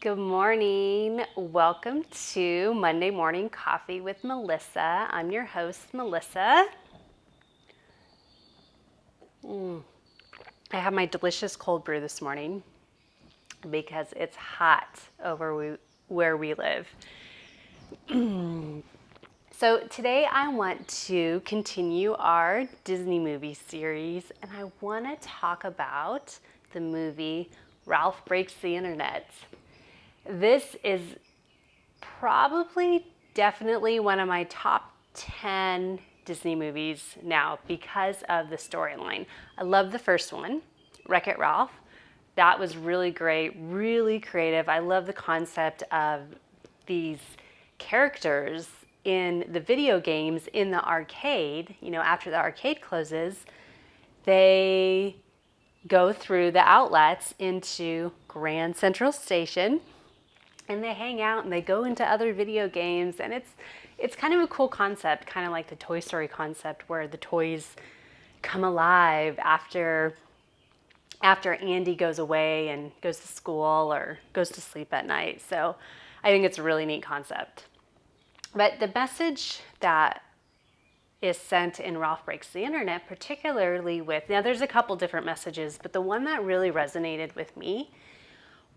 Good morning. Welcome to Monday Morning Coffee with Melissa. I'm your host, Melissa. I have my delicious cold brew this morning because it's hot over where we live. So today I want to continue our Disney movie series, and I want to talk about the movie Ralph Breaks the Internet. This is definitely one of my top 10 Disney movies now because of the storyline. I love the first one, Wreck-It Ralph. That was really great, really creative. I love the concept of these characters in the video games in the arcade. After the arcade closes, they go through the outlets into Grand Central Station, and they hang out and they go into other video games, and it's kind of a cool concept, kind of like the Toy Story concept, where the toys come alive after Andy goes away and goes to school or goes to sleep at night. So I think it's a really neat concept. But the message that is sent in Ralph Breaks the Internet, particularly now there's a couple different messages, but the one that really resonated with me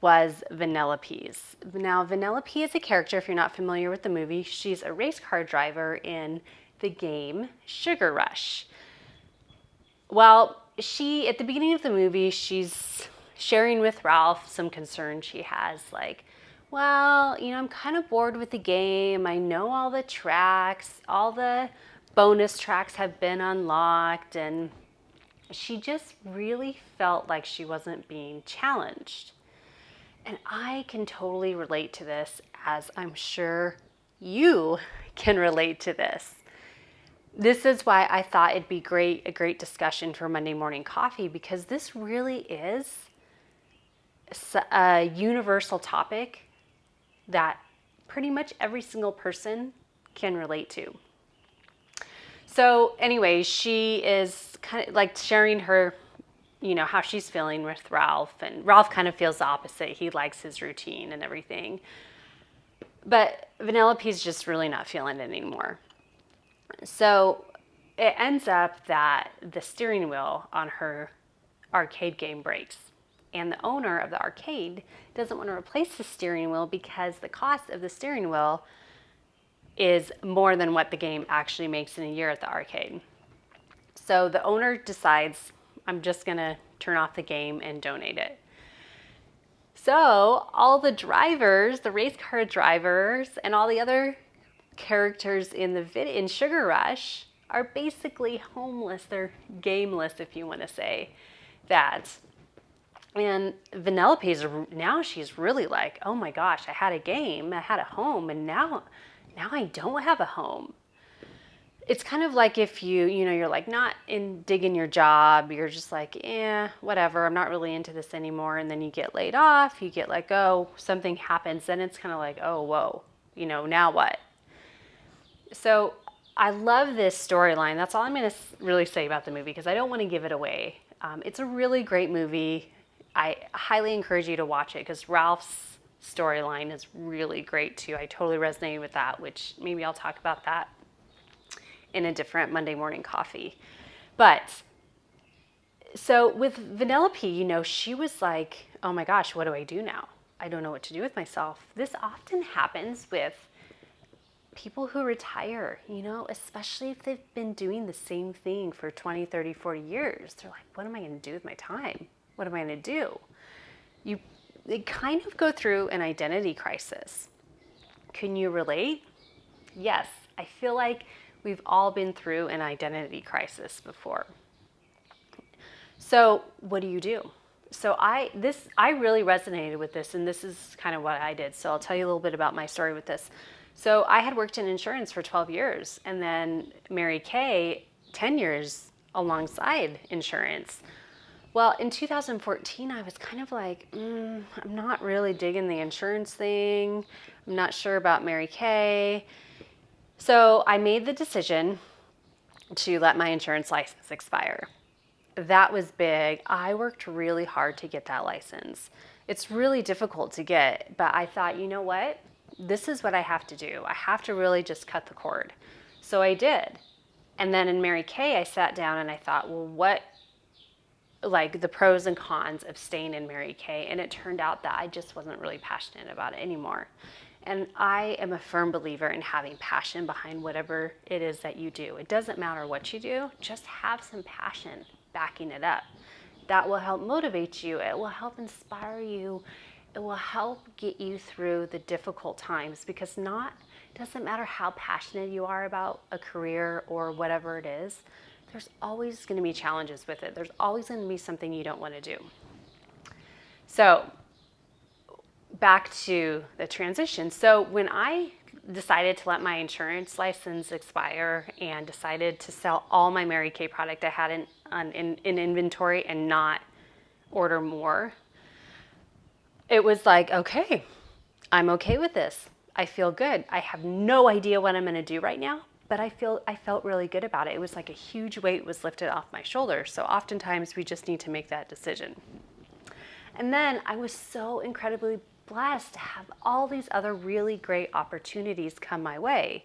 was Vanellope's. Now, Vanellope is a character, if you're not familiar with the movie, she's a race car driver in the game Sugar Rush. Well, at the beginning of the movie, she's sharing with Ralph some concern she has, like, well, I'm kind of bored with the game. I know all the tracks, all the bonus tracks have been unlocked, and she just really felt like she wasn't being challenged. And I can totally relate to this, as I'm sure you can relate to this. This is why I thought it'd be a great discussion for Monday Morning Coffee, because this really is a universal topic that pretty much every single person can relate to. So anyway, she is kind of like sharing her, how she's feeling with Ralph, and Ralph kind of feels the opposite. He likes his routine and everything. But Vanellope's just really not feeling it anymore. So it ends up that the steering wheel on her arcade game breaks. And the owner of the arcade doesn't want to replace the steering wheel because the cost of the steering wheel is more than what the game actually makes in a year at the arcade. So the owner decides, I'm just going to turn off the game and donate it. So all the drivers, the race car drivers, and all the other characters in Sugar Rush are basically homeless. They're gameless, if you want to say that. And Vanellope she's really like, oh my gosh, I had a game, I had a home, and now I don't have a home. It's kind of like if you're like not digging your job, you're just like, whatever, I'm not really into this anymore. And then you get laid off, you get let go, something happens, then it's kind of like, oh, whoa, now what? So I love this storyline. That's all I'm going to really say about the movie, because I don't want to give it away. It's a really great movie. I highly encourage you to watch it, because Ralph's storyline is really great too. I totally resonated with that, which maybe I'll talk about that in a different Monday Morning Coffee. But so with Vanellope, she was like, oh my gosh, what do I do now? I don't know what to do with myself. This often happens with people who retire, especially if they've been doing the same thing for 20, 30, 40 years. They're like, what am I going to do with my time? What am I going to do? They kind of go through an identity crisis. Can you relate? Yes, I feel like we've all been through an identity crisis before. So what do you do? So I really resonated with this, and this is kind of what I did. So I'll tell you a little bit about my story with this. So I had worked in insurance for 12 years, and then Mary Kay, 10 years alongside insurance. Well, in 2014, I was kind of like, I'm not really digging the insurance thing. I'm not sure about Mary Kay. So I made the decision to let my insurance license expire. That was big. I worked really hard to get that license. It's really difficult to get, but I thought, you know what? This is what I have to do. I have to really just cut the cord. So I did. And then in Mary Kay, I sat down and I thought, well, what, like the pros and cons of staying in Mary Kay? And it turned out that I just wasn't really passionate about it anymore. And I am a firm believer in having passion behind whatever it is that you do. It doesn't matter what you do, just have some passion backing it up. That will help motivate you. It will help inspire you. It will help get you through the difficult times, because it doesn't matter how passionate you are about a career or whatever it is, there's always going to be challenges with it. There's always going to be something you don't want to do. So back to the transition. So when I decided to let my insurance license expire and decided to sell all my Mary Kay product I had in inventory and not order more, it was like, okay, I'm okay with this. I feel good. I have no idea what I'm going to do right now, but I felt really good about it. It was like a huge weight was lifted off my shoulders. So oftentimes we just need to make that decision. And then I was so incredibly blessed to have all these other really great opportunities come my way.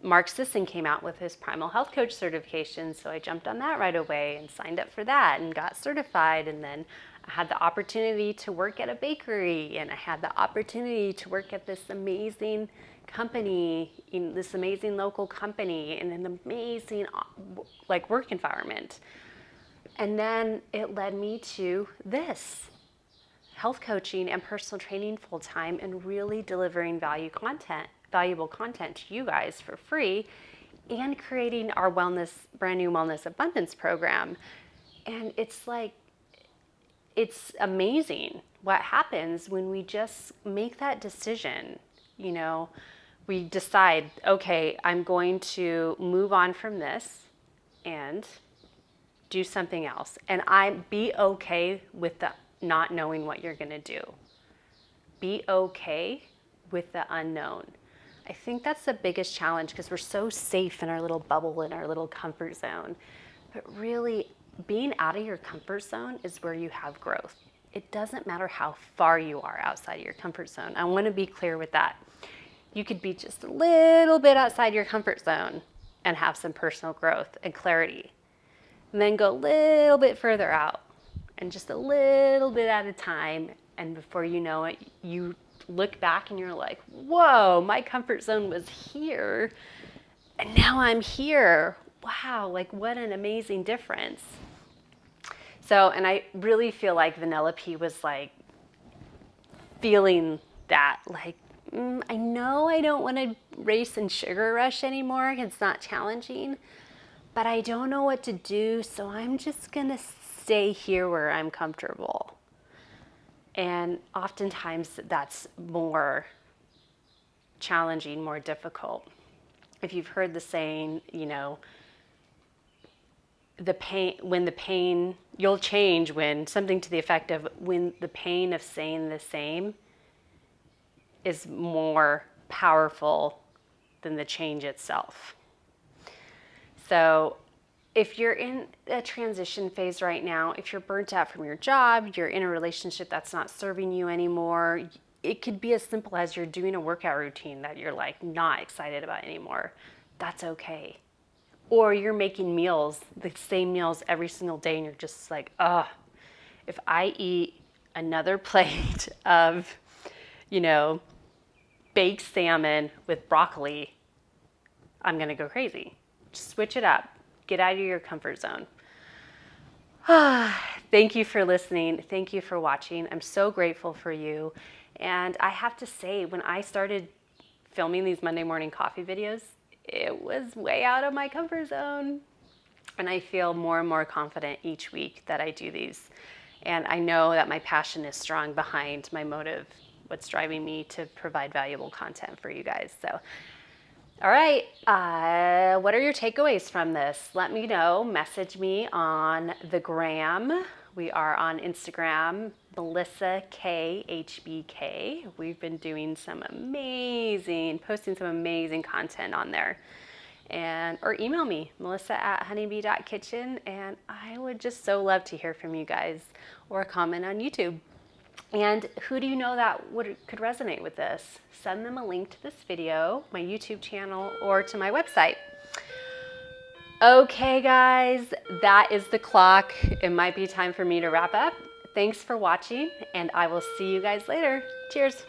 Mark Sisson came out with his Primal Health Coach certification, so I jumped on that right away and signed up for that and got certified. And then I had the opportunity to work at a bakery, and I had the opportunity to work at this amazing company, in this amazing local company, in an amazing like work environment. And then it led me to this, health coaching and personal training full-time, and really delivering valuable content to you guys for free, and creating our brand new wellness abundance program. And it's amazing what happens when we just make that decision. We decide, okay, I'm going to move on from this and do something else. And be okay with the not knowing what you're going to do. Be okay with the unknown. I think that's the biggest challenge, because we're so safe in our little bubble, in our little comfort zone. But really, being out of your comfort zone is where you have growth. It doesn't matter how far you are outside of your comfort zone. I want to be clear with that. You could be just a little bit outside your comfort zone and have some personal growth and clarity. And then go a little bit further out, and just a little bit at a time. And before you know it, you look back and you're like, whoa, my comfort zone was here, and now I'm here. Wow, like what an amazing difference. So, and I really feel like Vanellope was like feeling that, like, I know I don't want to race and sugar rush anymore. It's not challenging, but I don't know what to do. So I'm just going to stay here where I'm comfortable. And oftentimes that's more challenging, more difficult. If you've heard the saying, you'll change when something to the effect of, when the pain of saying the same is more powerful than the change itself. So if you're in a transition phase right now, if you're burnt out from your job, you're in a relationship that's not serving you anymore, it could be as simple as you're doing a workout routine that you're like not excited about anymore. That's okay. Or you're making meals, the same meals every single day, and you're just like, if I eat another plate of, baked salmon with broccoli, I'm gonna go crazy. Just switch it up. Get out of your comfort zone. Thank you for listening. Thank you for watching. I'm so grateful for you. And I have to say, when I started filming these Monday morning coffee videos, it was way out of my comfort zone. And I feel more and more confident each week that I do these. And I know that my passion is strong behind my motive, what's driving me to provide valuable content for you guys. So, all right, what are your takeaways from this? Let me know. Message me on the gram. We are on Instagram, Melissa K HBK. We've been doing posting some amazing content on there. Or email me, melissa@honeybee.kitchen, and I would just so love to hear from you guys, or comment on YouTube. And who do you know that could resonate with this? Send them a link to this video, my YouTube channel, or to my website. Okay, guys, that is the clock. It might be time for me to wrap up. Thanks for watching, and I will see you guys later. Cheers.